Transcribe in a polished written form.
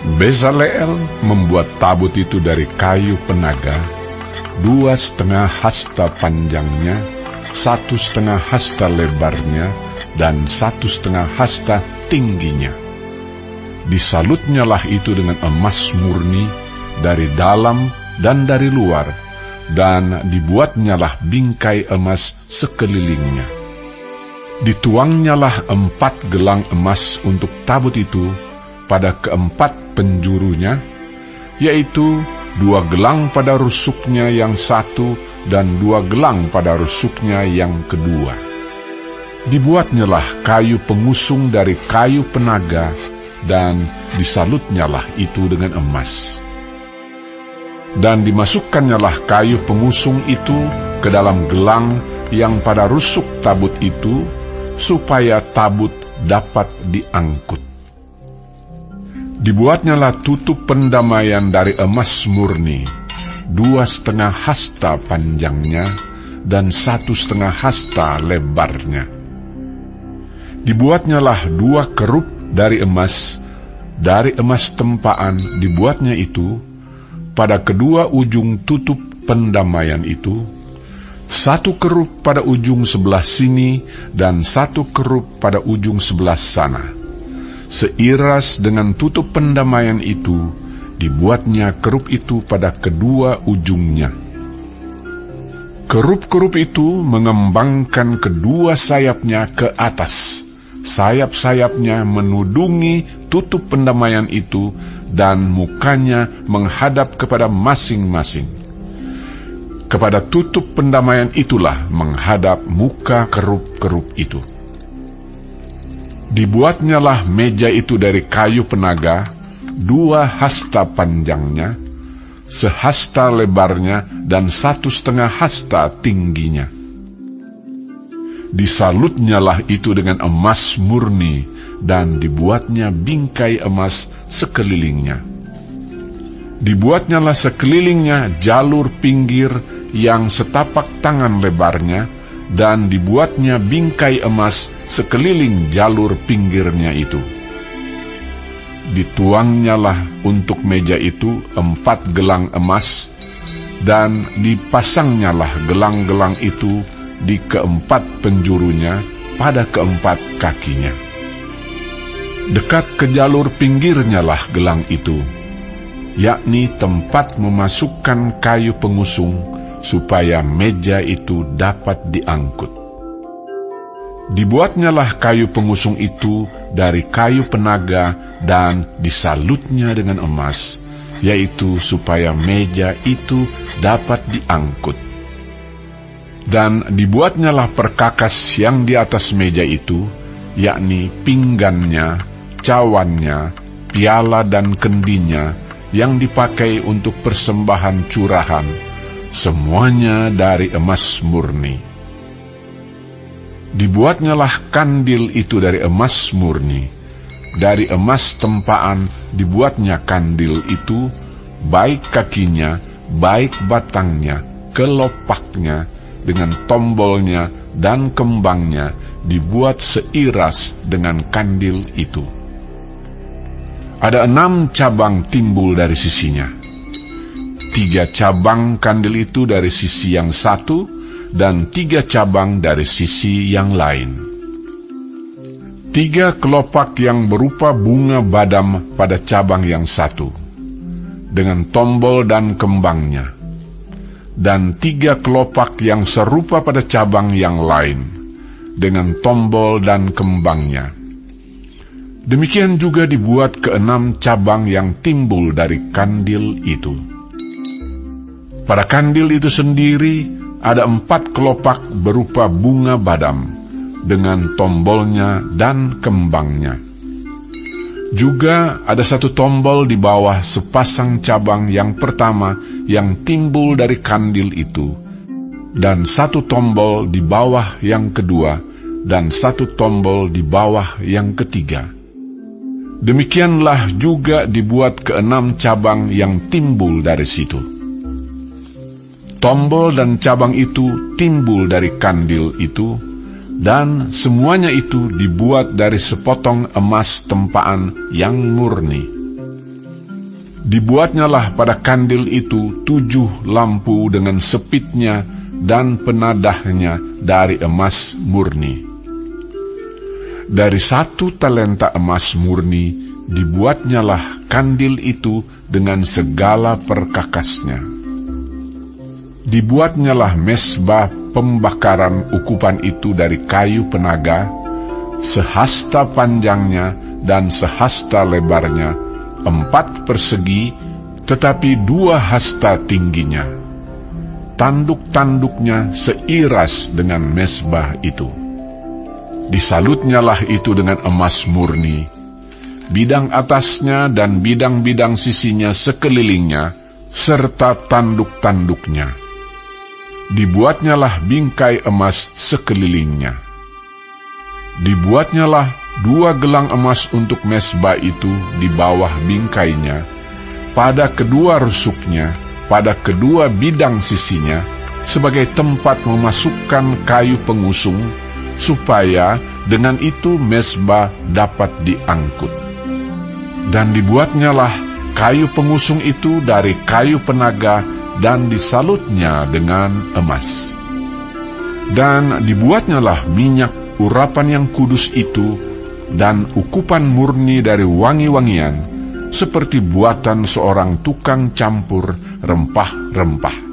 Bezaleel membuat tabut itu dari kayu penaga, 2,5 hasta panjangnya, 1,5 hasta lebarnya, dan 1,5 hasta tingginya. Disalutnyalah itu dengan emas murni dari dalam dan dari luar, dan dibuatnyalah bingkai emas sekelilingnya. Dituangnyalah 4 gelang emas untuk tabut itu pada keempat penjurunya, yaitu 2 gelang pada rusuknya yang satu dan 2 gelang pada rusuknya yang kedua. Dibuatnyalah kayu pengusung dari kayu penaga, dan disalutnyalah itu dengan emas. Dan dimasukkannyalah kayu pengusung itu ke dalam gelang yang pada rusuk tabut itu, supaya tabut dapat diangkut. Dibuatnyalah tutup pendamaian dari emas murni, 2,5 hasta panjangnya dan 1,5 hasta lebarnya. Dibuatnyalah 2 kerup dari emas tempaan dibuatnya itu, pada kedua ujung tutup pendamaian itu, 1 kerup pada ujung sebelah sini dan 1 kerup pada ujung sebelah sana. Seiras dengan tutup pendamaian itu, dibuatnya kerup itu pada kedua ujungnya. Kerup-kerup itu mengembangkan kedua sayapnya ke atas. Sayap-sayapnya menudungi tutup pendamaian itu, dan mukanya menghadap kepada masing-masing. Kepada tutup pendamaian itulah menghadap muka kerup-kerup itu. Dibuatnyalah meja itu dari kayu penaga, 2 hasta panjangnya, 1 hasta lebarnya, dan 1,5 hasta tingginya. Disalutnyalah itu dengan emas murni, dan dibuatnya bingkai emas sekelilingnya. Dibuatnyalah sekelilingnya jalur pinggir yang setapak tangan lebarnya, dan dibuatnya bingkai emas sekeliling jalur pinggirnya itu. Dituangnyalah untuk meja itu 4 gelang emas, dan dipasangnyalah gelang-gelang itu di keempat penjurunya pada keempat kakinya. Dekat ke jalur pinggirnyalah gelang itu, yakni tempat memasukkan kayu pengusung, supaya meja itu dapat diangkut. Dibuatnyalah kayu pengusung itu dari kayu penaga, dan disalutnya dengan emas, yaitu supaya meja itu dapat diangkut. Dan dibuatnyalah perkakas yang di atas meja itu, yakni pinggannya, cawannya, piala dan kendinya, yang dipakai untuk persembahan curahan, semuanya dari emas murni. Dibuatnyalah kandil itu dari emas murni. Dari emas tempaan dibuatnya kandil itu, baik kakinya, baik batangnya, kelopaknya, dengan tombolnya dan kembangnya, dibuat seiras dengan kandil itu. Ada 6 cabang timbul dari sisinya. 3 cabang kandil itu dari sisi yang satu, dan 3 cabang dari sisi yang lain. 3 kelopak yang berupa bunga badam pada cabang yang satu, dengan tombol dan kembangnya, dan 3 kelopak yang serupa pada cabang yang lain, dengan tombol dan kembangnya. Demikian juga dibuat ke-6 cabang yang timbul dari kandil itu. Pada kandil itu sendiri ada 4 kelopak berupa bunga badam, dengan tombolnya dan kembangnya. Juga ada 1 tombol di bawah sepasang cabang yang pertama yang timbul dari kandil itu, dan 1 tombol di bawah yang kedua, dan 1 tombol di bawah yang ketiga. Demikianlah juga dibuat ke-6 cabang yang timbul dari situ. Tombol dan cabang itu timbul dari kandil itu, dan semuanya itu dibuat dari sepotong emas tempaan yang murni. Dibuatnyalah pada kandil itu 7 lampu dengan sepitnya dan penadahnya dari emas murni. Dari 1 talenta emas murni dibuatnyalah kandil itu dengan segala perkakasnya. Dibuatnyalah mesbah pembakaran ukupan itu dari kayu penaga, sehasta panjangnya dan sehasta lebarnya, 4 persegi, tetapi 2 hasta tingginya. Tanduk-tanduknya seiras dengan mesbah itu. Disalutnyalah itu dengan emas murni, bidang atasnya dan bidang-bidang sisinya sekelilingnya, serta tanduk-tanduknya. Dibuatnyalah bingkai emas sekelilingnya. Dibuatnyalah 2 gelang emas untuk mesbah itu di bawah bingkainya, pada kedua rusuknya, pada kedua bidang sisinya, sebagai tempat memasukkan kayu pengusung, supaya dengan itu mesbah dapat diangkut. Dan dibuatnyalah kayu pengusung itu dari kayu penaga dan disalutnya dengan emas. Dan dibuatnyalah minyak urapan yang kudus itu dan ukupan murni dari wangi-wangian, seperti buatan seorang tukang campur rempah-rempah.